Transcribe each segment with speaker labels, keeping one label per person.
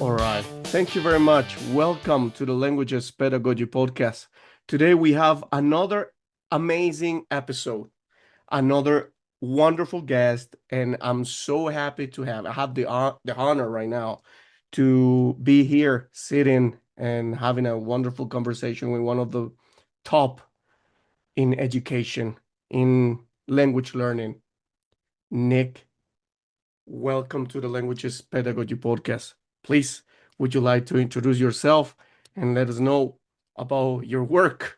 Speaker 1: All right. Thank you very much. Welcome to the Languages Pedagogy Podcast. Today we have another amazing episode, another wonderful guest, and I'm so happy to have. I have the honor right now to be here sitting and having a wonderful conversation with one of the top in education, in language learning. Nik, welcome to the Languages Pedagogy Podcast. Please, would you like to introduce yourself and let us know about your work?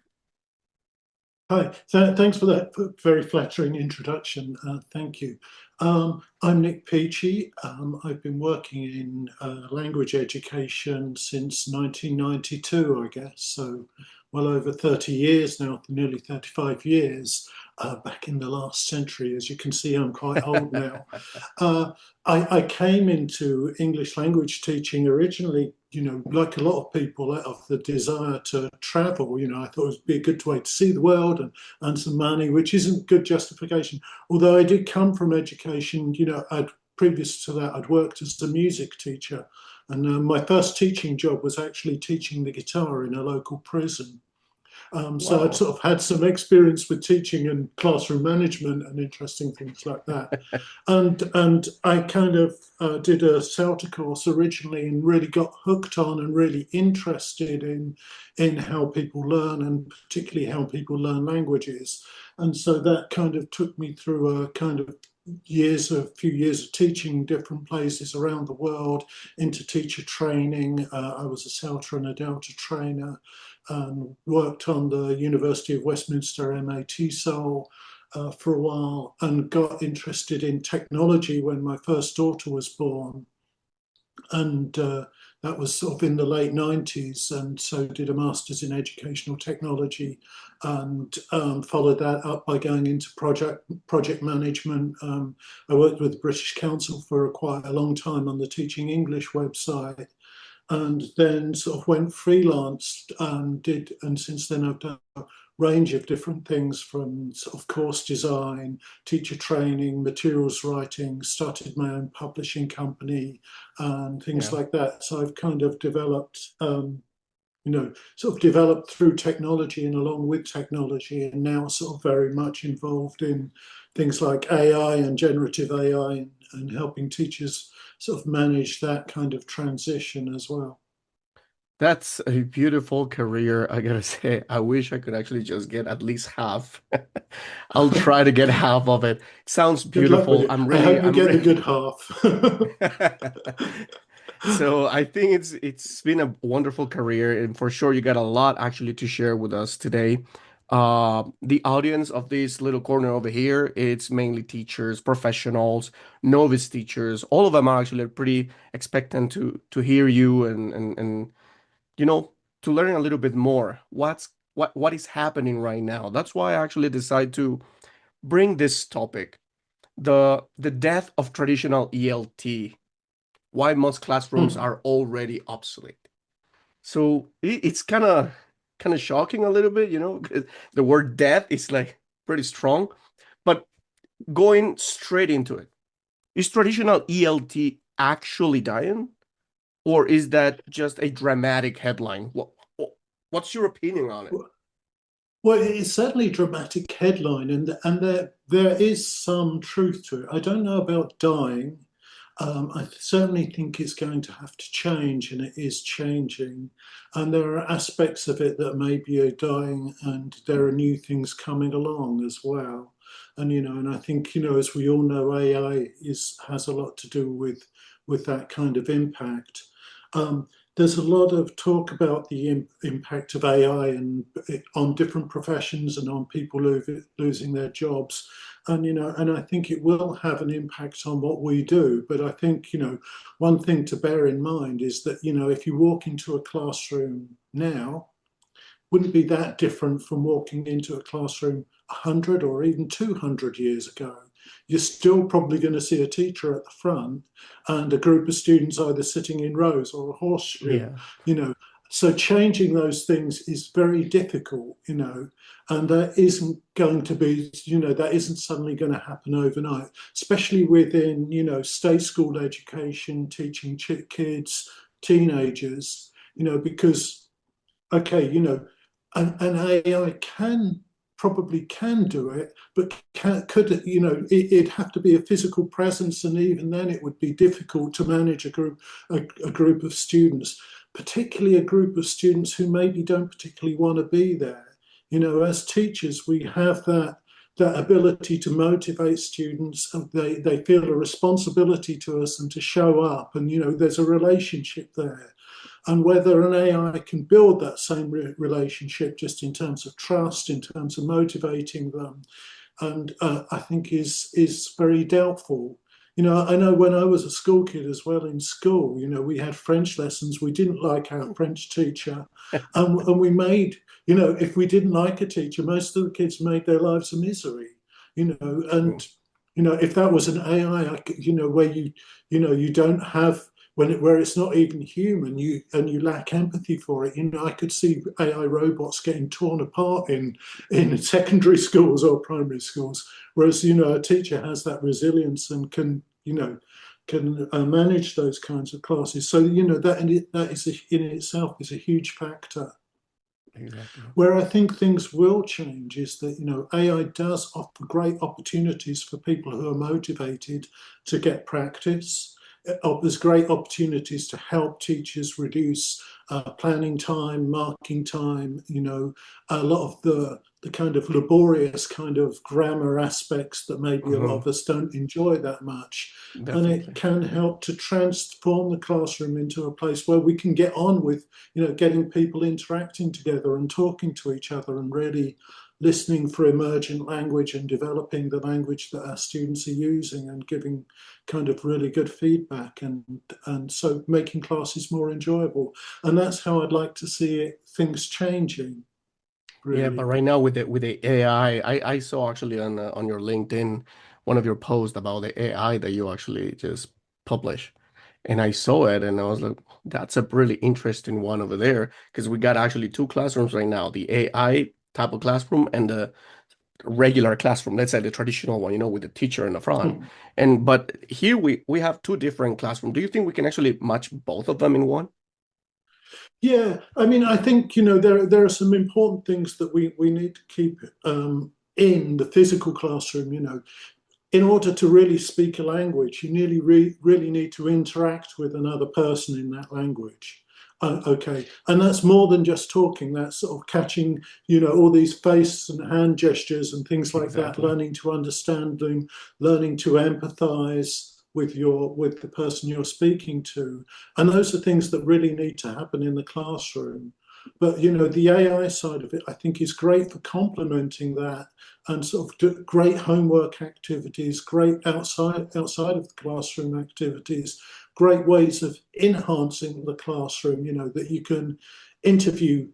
Speaker 2: Hi, thanks for that very flattering introduction. Thank you. I'm Nik Peachey. I've been working in language education since 1992, I guess, so well over 30 years now, nearly 35 years back in the last century. As you can see, I'm quite old now. I came into English language teaching originally, like a lot of people, out of the desire to travel. I thought it would be a good way to see the world and earn some money, which isn't good justification. Although I did come from education, previous to that, I'd worked as a music teacher. And my first teaching job was actually teaching the guitar in a local prison. So I'd sort of had some experience with teaching and classroom management and interesting things like that. And I kind of did a CELTA course originally and really got hooked on and really interested in how people learn, and particularly how people learn languages. And so that kind of took me through a few years of teaching different places around the world, into teacher training. I was a CELTA and a Delta trainer, and worked on the University of Westminster tesol for a while, and got interested in technology when my first daughter was born. And that was sort of in the late 90s, and so did a master's in educational technology, and followed that up by going into project management. I worked with the British Council for quite a long time on the Teaching English website, and then sort of went freelance and since then I've done a range of different things, from sort of course design, teacher training, materials writing, started my own publishing company and things like that. So I've kind of developed, developed through technology and along with technology, and now sort of very much involved in things like AI and generative AI, and helping teachers sort of manage that kind of transition as well.
Speaker 1: That's a beautiful career, I gotta say. I wish I could actually just get at least half. I'll try to get half of it. Sounds
Speaker 2: Good luck with
Speaker 1: beautiful.
Speaker 2: it. I hope you get the good
Speaker 1: half. So I think it's been a wonderful career, and for sure you got a lot actually to share with us today. The audience of this little corner over here, it's mainly teachers, professionals, novice teachers. All of them are actually pretty expectant to hear you and you know, to learn a little bit more. What is happening right now? That's why I actually decided to bring this topic, the death of traditional ELT, why most classrooms
Speaker 2: Hmm.
Speaker 1: are already obsolete. So it's kind of shocking a little bit, 'cause the word death is like pretty strong, but going straight into it, is traditional ELT actually dying? Or is that just a dramatic headline? What's your opinion on it?
Speaker 2: Well, it's certainly a dramatic headline, and there is some truth to it. I don't know about dying. I certainly think it's going to have to change, and it is changing. And there are aspects of it that maybe are dying, and there are new things coming along as well. And I think, as we all know, AI has a lot to do with that kind of impact. Um, there's a lot of talk about the impact of AI and on different professions and on people losing their jobs, and I think it will have an impact on what we do. But I think one thing to bear in mind is that if you walk into a classroom now, wouldn't be that different from walking into a classroom 100 or even 200 years ago. You're still probably going to see a teacher at the front and a group of students either sitting in rows or a horseshoe,
Speaker 1: Yeah,
Speaker 2: you know. So changing those things is very difficult, and that isn't going to be, that isn't suddenly going to happen overnight, especially within, state school education, teaching kids, teenagers, because, okay, an AI probably can do it, but could it, it'd have to be a physical presence, and even then it would be difficult to manage a group of students, particularly a group of students who maybe don't particularly want to be there. As teachers, we have that ability to motivate students. They feel a responsibility to us and to show up, and there's a relationship there. And whether an AI can build that same relationship just in terms of trust, in terms of motivating them, and I think is very doubtful. I know when I was a school kid as well in school, we had French lessons. We didn't like our French teacher, and we made, if we didn't like a teacher, most of the kids made their lives a misery. And if that was an AI, where you don't have where it's not even human, you lack empathy for it. I could see AI robots getting torn apart in secondary schools or primary schools, whereas a teacher has that resilience and can manage those kinds of classes. So that is in itself is a huge factor.
Speaker 1: Exactly.
Speaker 2: Where I think things will change is that AI does offer great opportunities for people who are motivated to get practice. There's great opportunities to help teachers reduce planning time, marking time. A lot of the kind of laborious kind of grammar aspects that maybe a lot
Speaker 1: Hmm.
Speaker 2: of us don't enjoy that much. And it
Speaker 1: Definitely.
Speaker 2: can help to transform the classroom into a place where we can get on with getting people interacting together and talking to each other and really listening for emergent language and developing the language that our students are using and giving kind of really good feedback and so making classes more enjoyable. And that's how I'd like to see things changing,
Speaker 1: Yeah, but
Speaker 2: really.
Speaker 1: right now with the AI, I saw actually on your LinkedIn one of your posts about the AI that you actually just publish, and I saw it and I was like, that's a really interesting one over there because we got actually two classrooms right now, the AI type of classroom and the regular classroom. Let's say the traditional one, with the teacher in the front. And but here we have two different classrooms. Do you think we can actually match both of them in one?
Speaker 2: Yeah, I mean, I think there are some important things that we need to keep in the physical classroom. In order to really speak a language, you really need to interact with another person in that language. Okay, and that's more than just talking. That's sort of catching, all these face and hand gestures and things like that.
Speaker 1: Exactly.
Speaker 2: Learning to understand them, learning to empathize with the person you're speaking to, and those are things that really need to happen in the classroom. But the AI side of it, I think, is great for complementing that and sort of do great homework activities, great outside of the classroom activities, great ways of enhancing the classroom. That you can interview,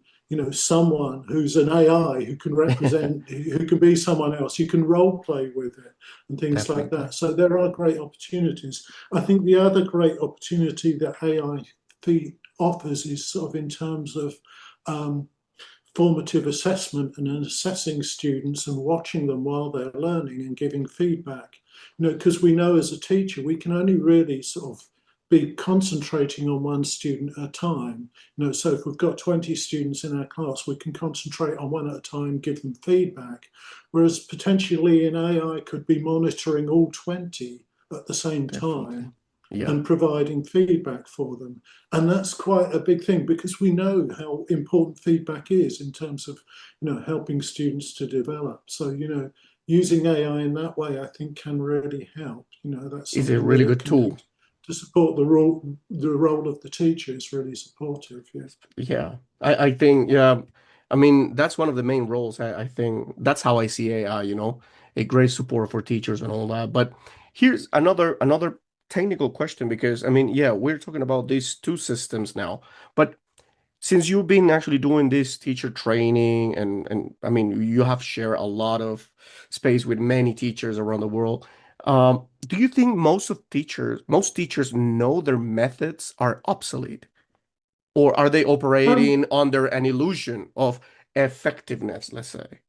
Speaker 2: someone who's an AI who can represent, who can be someone else. You can role play with it and things like
Speaker 1: Definitely.
Speaker 2: that. So there are great opportunities. I think the other great opportunity that AI offers is sort of in terms of um, formative assessment and assessing students and watching them while they're learning and giving feedback. Because we know as a teacher, we can only really sort of be concentrating on one student at a time. So if we've got 20 students in our class, we can concentrate on one at a time, give them feedback. Whereas potentially in AI could be monitoring all 20 at the same
Speaker 1: Definitely.
Speaker 2: time
Speaker 1: Yeah.
Speaker 2: and providing feedback for them. And that's quite a big thing because we know how important feedback is in terms of, helping students to develop. So, using AI in that way, I think can really help. That's
Speaker 1: It's a
Speaker 2: something that
Speaker 1: really
Speaker 2: it
Speaker 1: good
Speaker 2: can do
Speaker 1: tool.
Speaker 2: to support the role of the teacher is really supportive. Yeah.
Speaker 1: Yeah, I think, yeah, I mean, that's one of the main roles. I think that's how I see AI, a great support for teachers and all that. But here's another technical question because I mean, yeah, we're talking about these two systems now, but since you've been actually doing this teacher training and I mean, you have shared a lot of space with many teachers around the world. Do you think most teachers know their methods are obsolete? Or are they
Speaker 2: Um,
Speaker 1: operating under an illusion of effectiveness, let's say?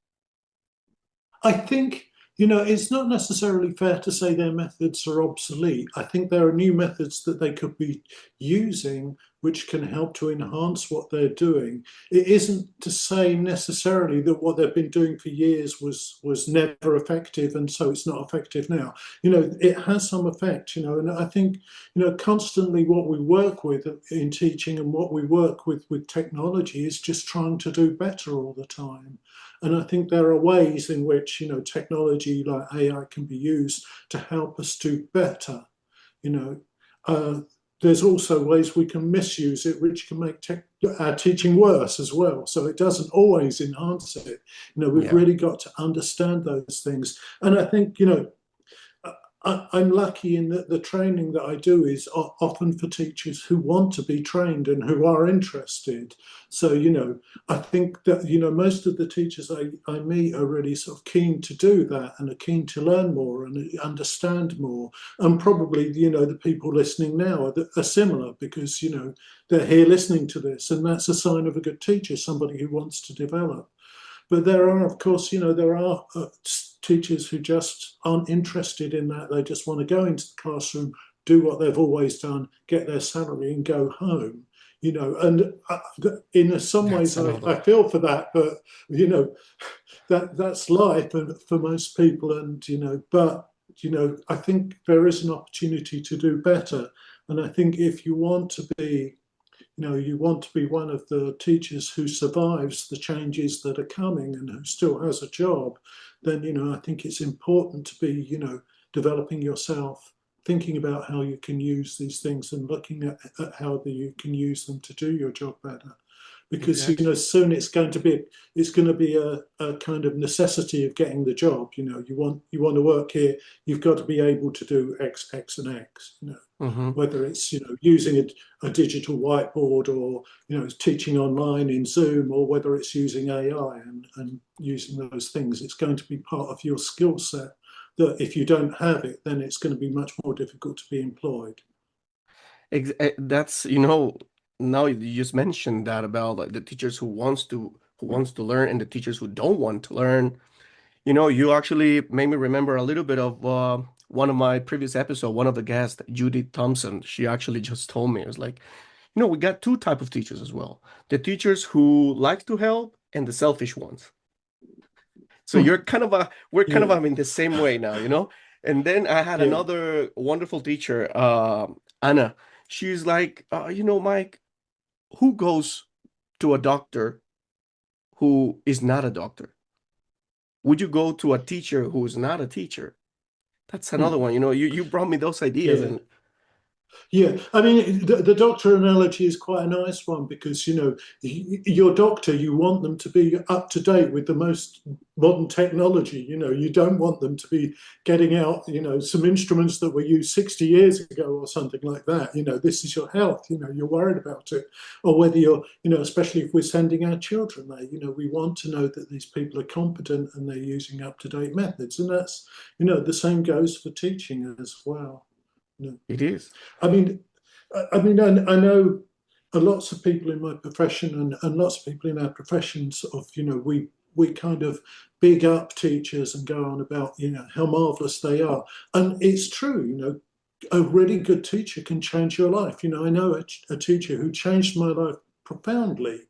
Speaker 2: I think It's not necessarily fair to say their methods are obsolete. I think there are new methods that they could be using which can help to enhance what they're doing. It isn't to say necessarily that what they've been doing for years was never effective and so it's not effective now. It has some effect, and I think, constantly what we work with in teaching and what we work with technology is just trying to do better all the time. And I think there are ways in which, technology like AI can be used to help us do better. You know, uh, there's also ways we can misuse it, which can make our teaching worse as well. So it doesn't always enhance it. We've
Speaker 1: Yeah.
Speaker 2: really got to understand those things. And I think, I'm lucky in that the training that I do is often for teachers who want to be trained and who are interested. So, I think that, most of the teachers I meet are really sort of keen to do that and are keen to learn more and understand more. And probably, the people listening now are similar because, they're here listening to this. And that's a sign of a good teacher, somebody who wants to develop. But there are, of course, there are teachers who just aren't interested in that. They just want to go into the classroom, do what they've always done, get their salary, and go home. And in some
Speaker 1: That's
Speaker 2: ways,
Speaker 1: another.
Speaker 2: I feel for that, but that's life and for most people. And but I think there is an opportunity to do better. And I think if you want to be you want to be one of the teachers who survives the changes that are coming and who still has a job, then, I think it's important to be, developing yourself, thinking about how you can use these things and looking at how you can use them to do your job better. Because,
Speaker 1: Exactly.
Speaker 2: soon it's going to be a kind of necessity of getting the job. You want to work here, you've got to be able to do X, X, and X.
Speaker 1: Hmm.
Speaker 2: Whether it's using a digital whiteboard or teaching online in Zoom or whether it's using AI and using those things, it's going to be part of your skill set that if you don't have it, then it's going to be much more difficult to be employed.
Speaker 1: That's, now you just mentioned that about like the teachers who wants to learn and the teachers who don't want to learn. You actually made me remember a little bit of one of my previous episode, one of the guests, Judith Thompson. She actually just told me, it was like, we got two type of teachers as well. The teachers who like to help and the selfish ones. So
Speaker 2: Hmm.
Speaker 1: we're kind of
Speaker 2: Yeah,
Speaker 1: in the same way now. And then I had
Speaker 2: yeah.
Speaker 1: another wonderful teacher, Anna. She's like, Mike, who goes to a doctor who is not a doctor? Would you go to a teacher who is not a teacher? That's another
Speaker 2: Hmm.
Speaker 1: one. You brought me those ideas
Speaker 2: Yeah.
Speaker 1: and
Speaker 2: Yeah, I mean, the doctor analogy is quite a nice one because, your doctor, you want them to be up to date with the most modern technology. You don't want them to be getting out, some instruments that were used 60 years ago or something like that. This is your health, you're worried about it. Or whether especially if we're sending our children there, we want to know that these people are competent and they're using up to date methods. And that's, the same goes for teaching as well. You know,
Speaker 1: it is.
Speaker 2: I mean, I know lots of people in my profession and lots of people in our profession sort of, we kind of big up teachers and go on about, how marvelous they are. And it's true, a really good teacher can change your life. I know a teacher who changed my life profoundly,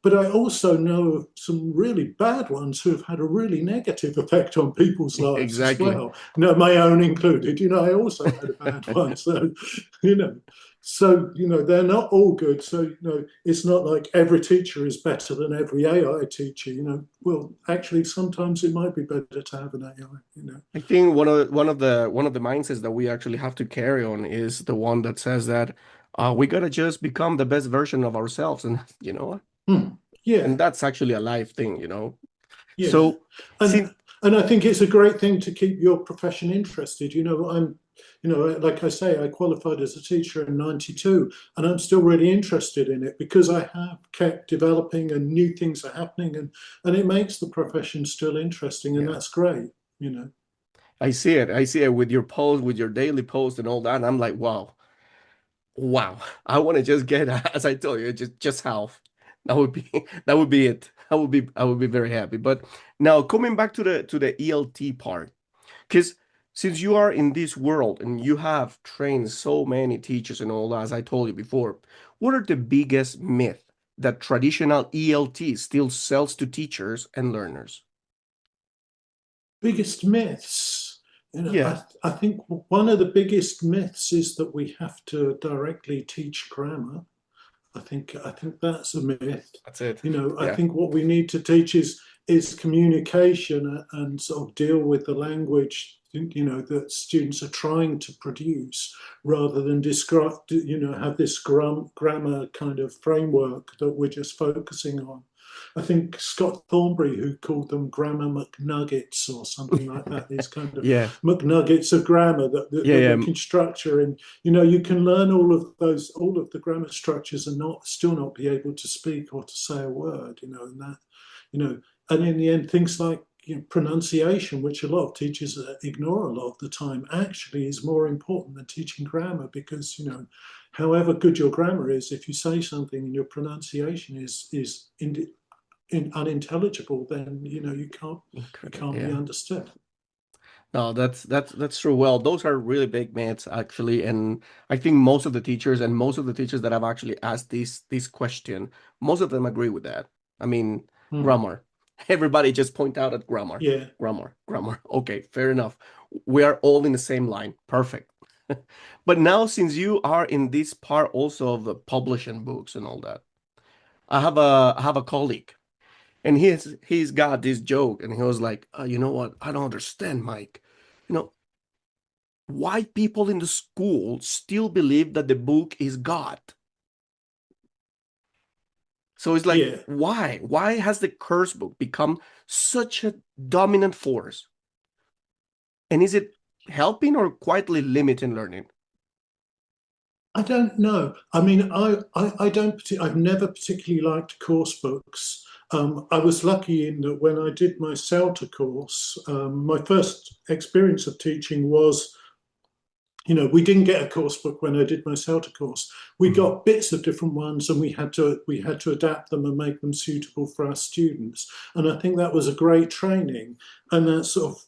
Speaker 2: but I also know of some really bad ones who have had a really negative effect on people's lives as
Speaker 1: Exactly.
Speaker 2: well. My own included. I also had a bad one. So, you know, they're not all good. So, it's not like every teacher is better than every AI teacher. Well, actually, sometimes it might be better to have an AI.
Speaker 1: I think one of the mindsets that we actually have to carry on is the one that says that we gotta just become the best version of ourselves, and
Speaker 2: Hmm.
Speaker 1: and
Speaker 2: Yeah.
Speaker 1: that's actually a life thing.
Speaker 2: Yeah,
Speaker 1: So,
Speaker 2: and
Speaker 1: see,
Speaker 2: and I think it's a great thing to keep your profession interested. Like I say, I qualified as a teacher in '92, and I'm still really interested in it because I have kept developing and new things are happening, and it makes the profession still interesting, and
Speaker 1: yeah,
Speaker 2: that's great. You know.
Speaker 1: I see it. I see it with your post, with your daily post, and all that. And I'm like, wow, wow. I want to just get, as I told you, just half. That would be that would be it. I would be very happy. But now coming back to the ELT part, because since you are in this world and you have trained so many teachers and all that, as I told you before, what are the biggest myth that traditional ELT still sells to teachers and learners?
Speaker 2: Biggest myths.
Speaker 1: Yeah,
Speaker 2: I think one of the biggest myths is that we have to directly teach grammar. I think that's a myth.
Speaker 1: that's it.
Speaker 2: I
Speaker 1: Yeah.
Speaker 2: think what we need to teach is communication and sort of deal with the language that students are trying to produce, rather than describe have this grammar kind of framework that we're just focusing on. I think Scott Thornbury, who called them grammar McNuggets or something like that, these kind of
Speaker 1: Yeah.
Speaker 2: McNuggets of grammar
Speaker 1: Yeah,
Speaker 2: that
Speaker 1: yeah.
Speaker 2: we can structure. And you can learn all of the grammar structures and not still not be able to speak or to say a word. And that, you know, and in the end, things like pronunciation, which a lot of teachers ignore a lot of the time, actually is more important than teaching grammar, because however good your grammar is, if you say something and your pronunciation is unintelligible, then you
Speaker 1: Incredible.
Speaker 2: can't be
Speaker 1: Yeah.
Speaker 2: understood.
Speaker 1: No, that's true. Well, those are really big myths actually, and I think most of the teachers that have actually asked this question, most of them agree with that. I mean,
Speaker 2: Hmm.
Speaker 1: grammar. Everybody just point out at grammar,
Speaker 2: Yeah.
Speaker 1: grammar, grammar. Okay, fair enough. We are all in the same line. Perfect. But now, since you are in this part also of the publishing books and all that, I have a colleague, and he's got this joke, and he was like, you know what? I don't understand, Mike. You know, why people in the school still believe that the book is God. So it's like,
Speaker 2: Yeah.
Speaker 1: why? Why has the curse book become such a dominant force? And is it helping or quietly limiting learning?
Speaker 2: I don't know. I mean, I don't. I've never particularly liked course books. I was lucky in that when I did my CELTA course, my first experience of teaching was, we didn't get a course book when I did my CELTA course. We
Speaker 1: Mhm.
Speaker 2: got bits of different ones, and we had to adapt them and make them suitable for our students. And I think that was a great training, and that sort of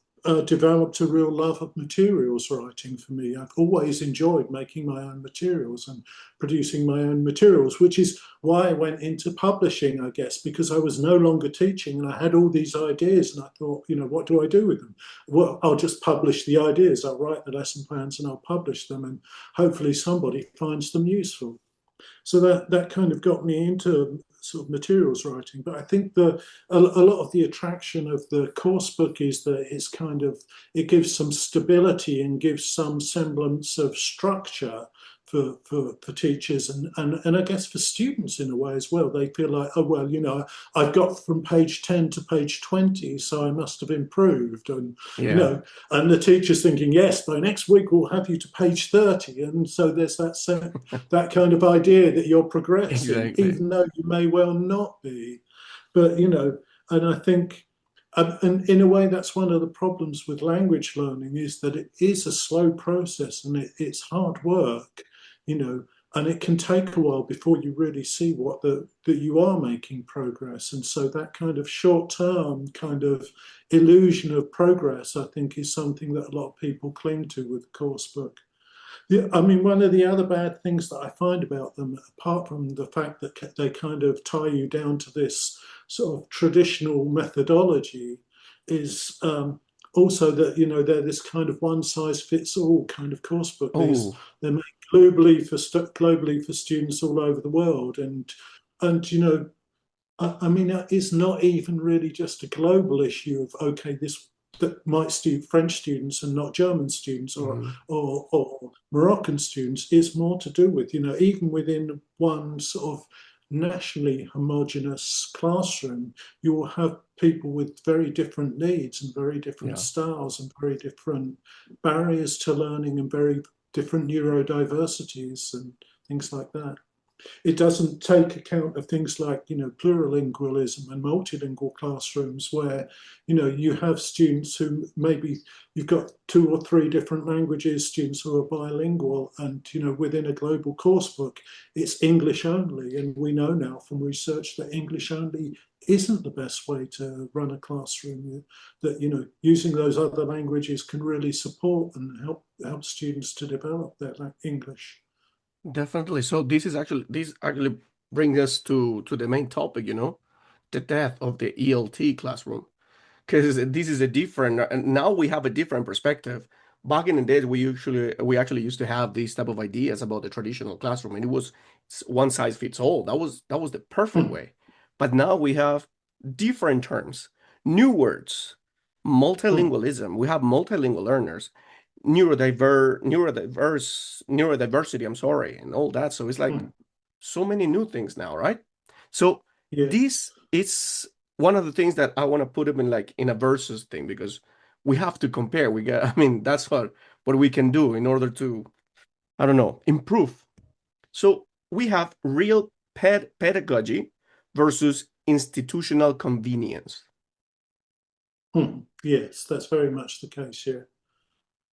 Speaker 2: developed a real love of materials writing for me. I've always enjoyed making my own materials and producing my own materials, which is why I went into publishing, I guess, because I was no longer teaching and I had all these ideas, and I thought, what do I do with them? Well, I'll just publish the ideas. I'll write the lesson plans and I'll publish them, and hopefully somebody finds them useful. So that kind of got me into sort of materials writing. But I think a lot of the attraction of the course book is that it gives some stability and gives some semblance of structure for teachers, and I guess for students in a way as well. They feel like, oh well, I've got from page 10 to page 20, so I must have improved. And
Speaker 1: Yeah,
Speaker 2: and the teacher's thinking, yes, by next week we'll have you to page 30. And so there's that kind of idea that you're progressing,
Speaker 1: exactly.
Speaker 2: even though you may well not be. But, and I think, and in a way, that's one of the problems with language learning, is that it is a slow process, and it's hard work, you know, and it can take a while before you really see that you are making progress. And so that kind of short term kind of illusion of progress, I think, is something that a lot of people cling to with the course book. Yeah, I mean, one of the other bad things that I find about them, apart from the fact that they kind of tie you down to this sort of traditional methodology, is also that they're this kind of one size fits all kind of course book.
Speaker 1: Oh,
Speaker 2: They're made globally for students all over the world, and I mean, it's not even really just a global issue of, okay, this that might suit French students and not German students, or
Speaker 1: mhm.
Speaker 2: or Moroccan students. It's more to do with, even within one sort of nationally homogenous classroom, you will have people with very different needs and very different
Speaker 1: Yeah.
Speaker 2: styles and very different barriers to learning and very different neurodiversities and things like that. It doesn't take account of things like, plurilingualism and multilingual classrooms where, you have students who maybe you've got 2 or 3 different languages, students who are bilingual, and, within a global course book, it's English only. And we know now from research that English only isn't the best way to run a classroom, that, using those other languages can really support and help students to develop their English.
Speaker 1: Definitely. So this actually brings us to the main topic, the death of the ELT classroom. Because this is a different, and now we have a different perspective. Back in the days, we actually used to have these type of ideas about the traditional classroom, and it was one size fits all. That was the perfect
Speaker 2: Hmm.
Speaker 1: way. But now we have different terms, new words,
Speaker 2: Hmm.
Speaker 1: multilingualism. We have multilingual learners, neurodiversity, I'm sorry, and all that. So it's like
Speaker 2: Hmm.
Speaker 1: so many new things now, right? So
Speaker 2: Yeah.
Speaker 1: this is one of the things that I want to put them in, like in a versus thing, because we have to compare. I mean, that's what we can do in order to, I don't know, improve. So we have real pedagogy versus institutional convenience.
Speaker 2: Hmm. Yes, that's very much the case. Yeah.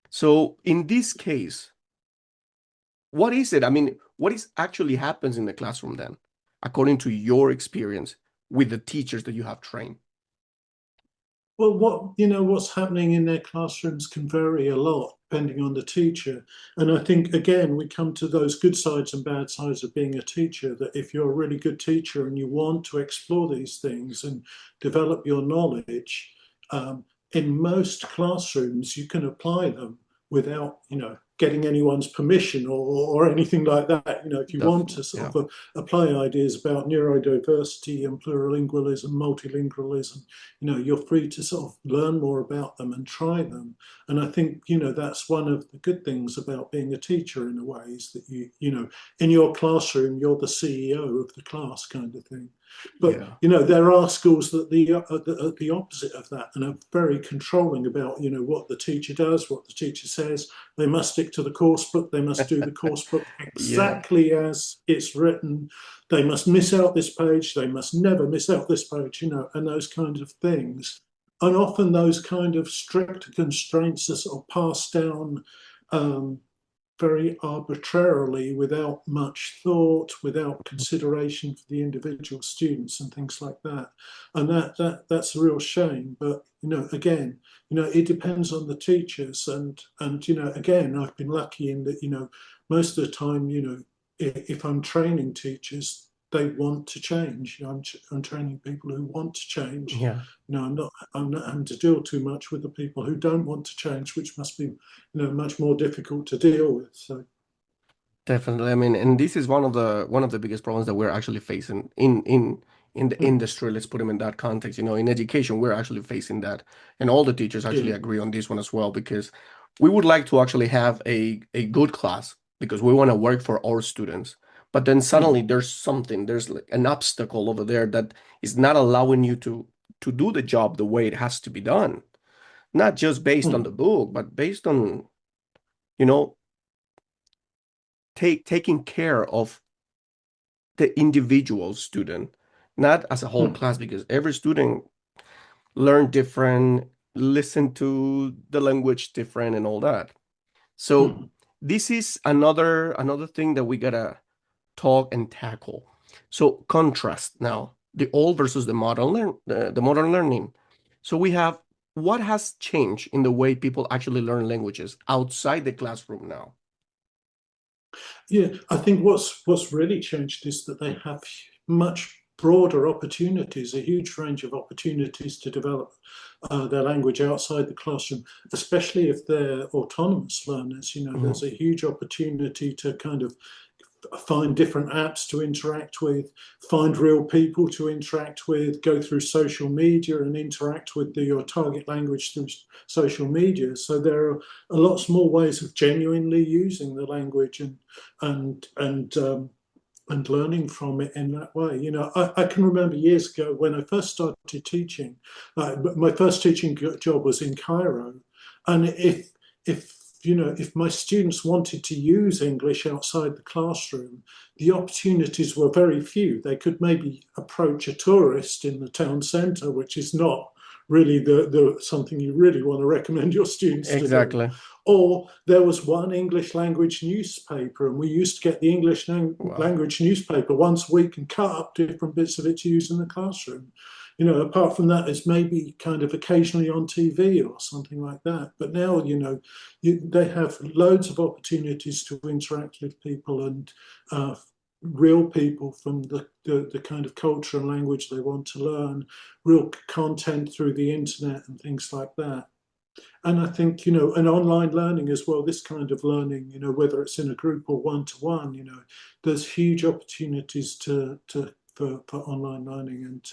Speaker 1: So in this case, what is it? I mean, what is actually happens in the classroom then, according to your experience with the teachers that you have trained?
Speaker 2: Well, what's happening in their classrooms can vary a lot depending on the teacher. And I think, again, we come to those good sides and bad sides of being a teacher, that if you're a really good teacher and you want to explore these things and develop your knowledge, in most classrooms, you can apply them without, getting anyone's permission or anything like that. If you want
Speaker 1: Definitely,
Speaker 2: to
Speaker 1: yeah.
Speaker 2: sort of apply ideas about neurodiversity and plurilingualism, multilingualism, you're free to sort of learn more about them and try them. And I think, that's one of the good things about being a teacher in a way, is that in your classroom, you're the CEO of the class kind of thing. But,
Speaker 1: Yeah.
Speaker 2: there are schools that are the opposite of that and are very controlling about, what the teacher does, what the teacher says. They must stick to the course book. They must do the course book
Speaker 1: Yeah,
Speaker 2: exactly as it's written. They must miss out this page. They must never miss out this page, and those kinds of things. And often those kind of strict constraints are sort of passed down um, very arbitrarily, without much thought, without consideration for the individual students and things like that. And that's a real shame. But again, it depends on the teachers. And again, I've been lucky in that most of the time, if I'm training teachers, they want to change. I'm training people who want to change.
Speaker 1: yeah.
Speaker 2: I'm not having to deal too much with the people who don't want to change, which must be much more difficult to deal with. So,
Speaker 1: Definitely. I mean, and this is one of the biggest problems that we're actually facing in the
Speaker 2: mm,
Speaker 1: industry. Let's put them in that context. In education, we're actually facing that, and all the teachers actually
Speaker 2: yeah,
Speaker 1: agree on this one as well, because we would like to actually have a good class because we want to work for our students. But then
Speaker 2: mm,
Speaker 1: suddenly there's like an obstacle over there that is not allowing you to do the job the way it has to be done. Not just based on
Speaker 2: mm,
Speaker 1: the book, but based on, you know, taking care of the individual student, not as a whole
Speaker 2: mm,
Speaker 1: class, because every student learn different, listen to the language different, and all that. So
Speaker 2: mm.
Speaker 1: this is another thing that we gotta talk and tackle. So contrast now the old versus the modern learning. So we have what has changed in the way people actually learn languages outside the classroom now.
Speaker 2: Yeah, I think what's really changed is that they have much broader opportunities, a huge range of opportunities to develop their language outside the classroom, especially if they're autonomous learners.
Speaker 1: Mhm.
Speaker 2: There's a huge opportunity to kind of find different apps to interact with, find real people to interact with, go through social media and interact with your target language through social media. So there are a lot more ways of genuinely using the language and and um, and learning from it in that way. I can remember years ago when I first started teaching. My first teaching job was in Cairo, and if if my students wanted to use English outside the classroom, the opportunities were very few. They could maybe approach a tourist in the town centre, which is not really the something you really want to recommend your students to do.
Speaker 1: Exactly.
Speaker 2: Or there was one English language newspaper, and we used to get the English
Speaker 1: Wow.
Speaker 2: language newspaper once a week and cut up different bits of it to use in the classroom. Apart from that, it's maybe kind of occasionally on TV or something like that. But now, they have loads of opportunities to interact with people and real people from the kind of culture and language they want to learn, real content through the internet and things like that. And I think, and online learning as well, this kind of learning, whether it's in a group or one-to-one, there's huge opportunities for online learning and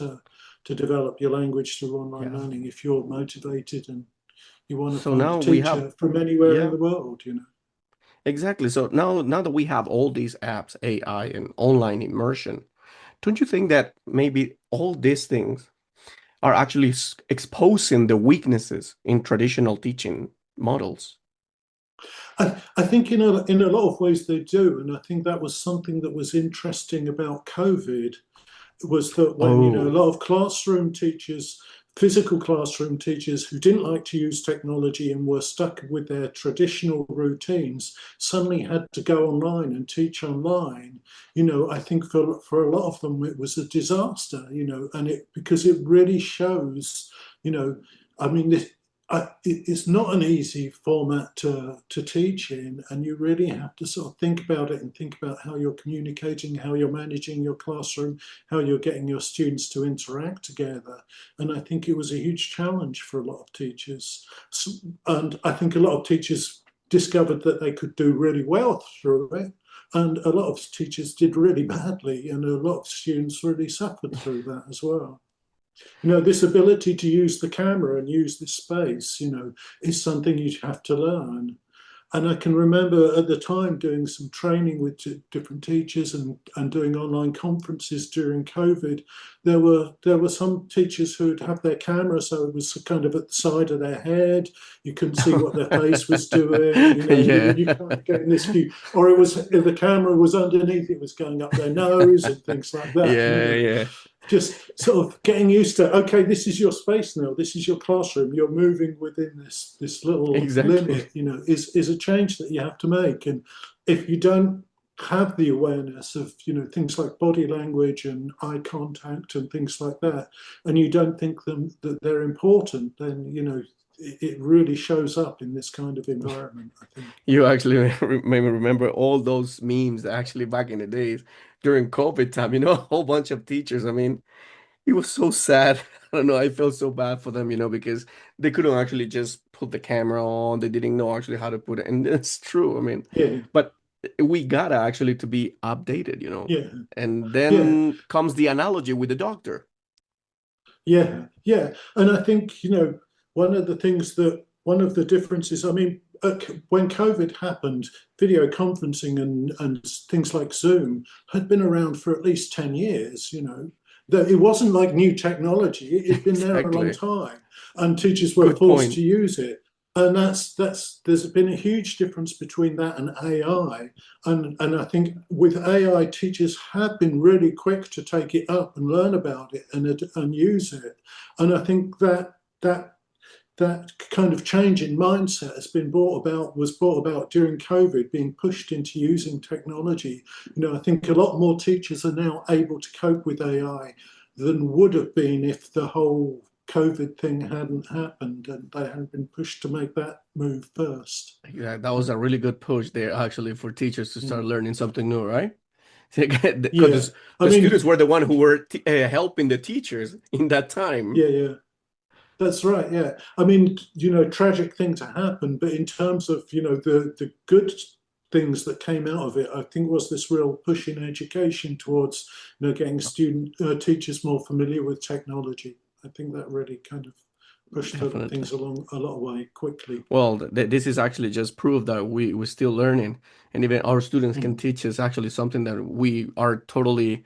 Speaker 2: to develop your language through online
Speaker 1: Yeah.
Speaker 2: learning if you're motivated and you want to
Speaker 1: So
Speaker 2: find a
Speaker 1: now we have,
Speaker 2: teacher from anywhere in
Speaker 1: yeah,
Speaker 2: the world.
Speaker 1: exactly. So now that we have all these apps, AI and online immersion, don't you think that maybe all these things are actually exposing the weaknesses in traditional teaching models?
Speaker 2: I think in a lot of ways they do. And I think that was something that was interesting about COVID was that when a
Speaker 1: Oh,
Speaker 2: lot of classroom teachers, physical classroom teachers who didn't like to use technology and were stuck with their traditional routines suddenly had to go online and teach online. I think for a lot of them it was a disaster. And it because it really shows. you know I mean, it's not an easy format to teach in, and you really have to sort of think about it and think about how you're communicating, how you're managing your classroom, how you're getting your students to interact together. And I think it was a huge challenge for a lot of teachers. And I think a lot of teachers discovered that they could do really well through it. And a lot of teachers did really badly, and a lot of students really suffered through that as well. This ability to use the camera and use this space, is something you have to learn. And I can remember at the time doing some training with different teachers and doing online conferences during COVID. There were some teachers who'd have their camera, so it was kind of at the side of their head. You couldn't see what their face was doing.
Speaker 1: yeah.
Speaker 2: You kind of getting this view, or it was if the camera was underneath, it was going up their nose and things like that.
Speaker 1: Yeah, yeah,
Speaker 2: Just sort of getting used to, okay, this is your space now, this is your classroom, you're moving within this little
Speaker 1: exactly.
Speaker 2: limit, is a change that you have to make. And if you don't have the awareness of things like body language and eye contact and things like that, and you don't think them that they're important, then it really shows up in this kind of environment, I think.
Speaker 1: You actually made me remember all those memes actually back in the days during COVID time, a whole bunch of teachers. I mean, it was so sad. I don't know. I felt so bad for them, because they couldn't actually just put the camera on. They didn't know actually how to put it. And it's true. I mean,
Speaker 2: Yeah,
Speaker 1: but we gotta actually to be updated.
Speaker 2: yeah,
Speaker 1: And
Speaker 2: yeah.
Speaker 1: then comes the analogy with the doctor.
Speaker 2: Yeah, yeah. And I think, one of the differences, I mean, when COVID happened, video conferencing and things like Zoom had been around for at least 10 years, That it wasn't like new technology. It had been there a long
Speaker 1: Exactly.
Speaker 2: time, and teachers were
Speaker 1: Good
Speaker 2: forced to
Speaker 1: point.
Speaker 2: use it. And there's been a huge difference between that and AI. And I think with AI, teachers have been really quick to take it up and learn about it and use it. And I think that kind of change in mindset was brought about during COVID, being pushed into using technology. I think a lot more teachers are now able to cope with AI than would have been if the whole COVID thing hadn't happened and they hadn't been pushed to make that move first.
Speaker 1: Yeah, that was a really good push there actually for teachers to start
Speaker 2: Mm.
Speaker 1: learning something new, right? Because
Speaker 2: Yeah, I
Speaker 1: the students
Speaker 2: mean,
Speaker 1: were the one who were helping the teachers in that time.
Speaker 2: yeah, yeah. That's right. Yeah. I mean, tragic things happen, but in terms of, the good things that came out of it, I think was this real push in education towards, getting teachers more familiar with technology. I think that really kind of pushed
Speaker 1: Definitely.
Speaker 2: things along a lot of way quickly.
Speaker 1: Well, this is actually just proof that we're still learning, and even our students can
Speaker 2: Mm.
Speaker 1: teach us actually something that we are totally.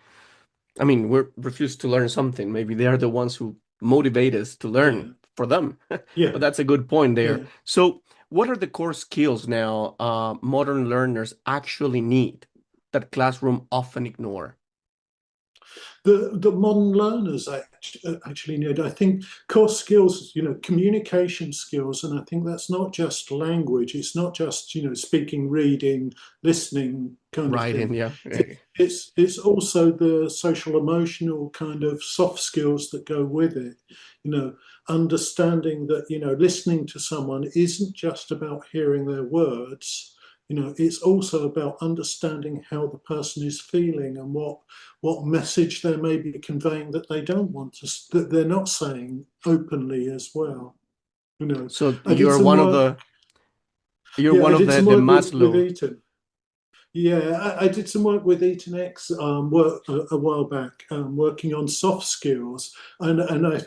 Speaker 1: I mean, we're refused to learn something. Maybe they are the ones who motivate us to learn
Speaker 2: Yeah.
Speaker 1: for them. But
Speaker 2: Yeah.
Speaker 1: that's a good point there.
Speaker 2: Yeah.
Speaker 1: So what are the core skills now modern learners actually need that classroom often ignore?
Speaker 2: The modern learners actually need, I think, core skills, communication skills. And I think that's not just language. It's not just, speaking, reading, listening kind of
Speaker 1: Right, and
Speaker 2: thing.
Speaker 1: yeah.
Speaker 2: It's also the social emotional kind of soft skills that go with it. Understanding that, listening to someone isn't just about hearing their words. It's also about understanding how the person is feeling and what message they may be conveying that they don't want to, that they're not saying openly as well.
Speaker 1: So
Speaker 2: I did some work.
Speaker 1: you're
Speaker 2: Yeah,
Speaker 1: one
Speaker 2: I
Speaker 1: of
Speaker 2: did some
Speaker 1: the
Speaker 2: work with
Speaker 1: Maslow.
Speaker 2: Eton. Yeah, I did some work with Eton work a while back, working on soft skills, and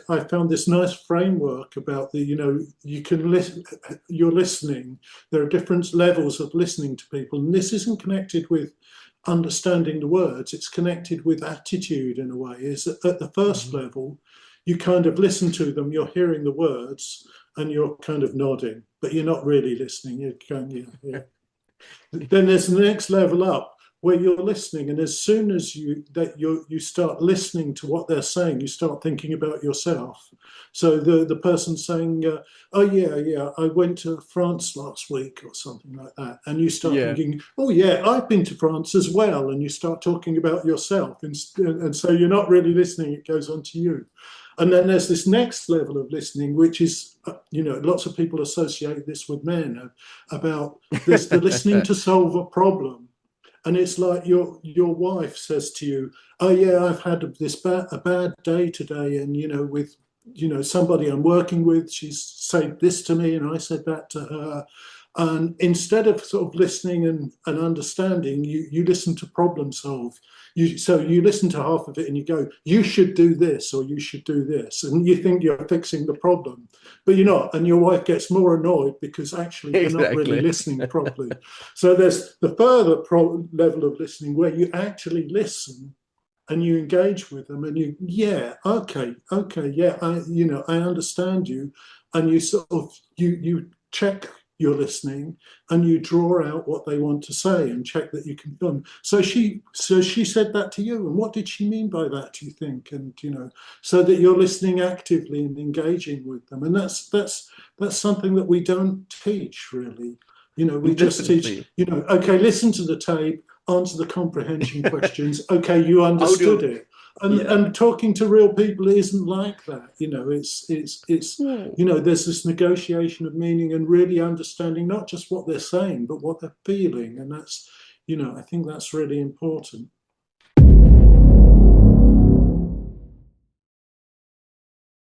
Speaker 2: I found this nice framework about you can listen, you're listening. There are different levels of listening to people, and this isn't connected with understanding the words. It's connected with attitude in a way. Is that at the first
Speaker 1: Mhm.
Speaker 2: level, you kind of listen to them, you're hearing the words, and you're kind of nodding, but you're not really listening. You're going, yeah, yeah. Then there's the next level up where you're listening, and as soon as you start listening to what they're saying, you start thinking about yourself. So the person saying, "Oh yeah, yeah, I went to France last week" or something like that, and you start
Speaker 1: Yeah,
Speaker 2: thinking, "Oh yeah, I've been to France as well," and you start talking about yourself, and so you're not really listening; it goes on to you. And then there's this next level of listening, which is, lots of people associate this with men, about there's the listening to solve a problem. And it's like your wife says to you, "Oh yeah, I've had a bad day today, and with somebody I'm working with, she's said this to me, and I said that to her." And instead of sort of listening and understanding, you listen to problem solve. So you listen to half of it and you go, "You should do this," or "You should do this," and you think you're fixing the problem, but you're not. And your wife gets more annoyed because actually you're not really
Speaker 1: exactly.
Speaker 2: listening properly. So there's the further level of listening where you actually listen and you engage with them, and yeah, okay, yeah, I understand you, and you sort of you check your listening, and you draw out what they want to say and check that you can done. So she said that to you, and what did she mean by that, do you think? And so that you're listening actively and engaging with them, and that's something that we don't teach really. We just teach,
Speaker 1: Definitely.
Speaker 2: okay, listen to the tape, answer the comprehension questions. Okay, you
Speaker 1: How
Speaker 2: understood
Speaker 1: do,
Speaker 2: it. And
Speaker 1: yeah.
Speaker 2: talking to real people isn't like that. It's
Speaker 1: Hmm.
Speaker 2: there's this negotiation of meaning and really understanding not just what they're saying, but what they're feeling. And that's, I think that's really important.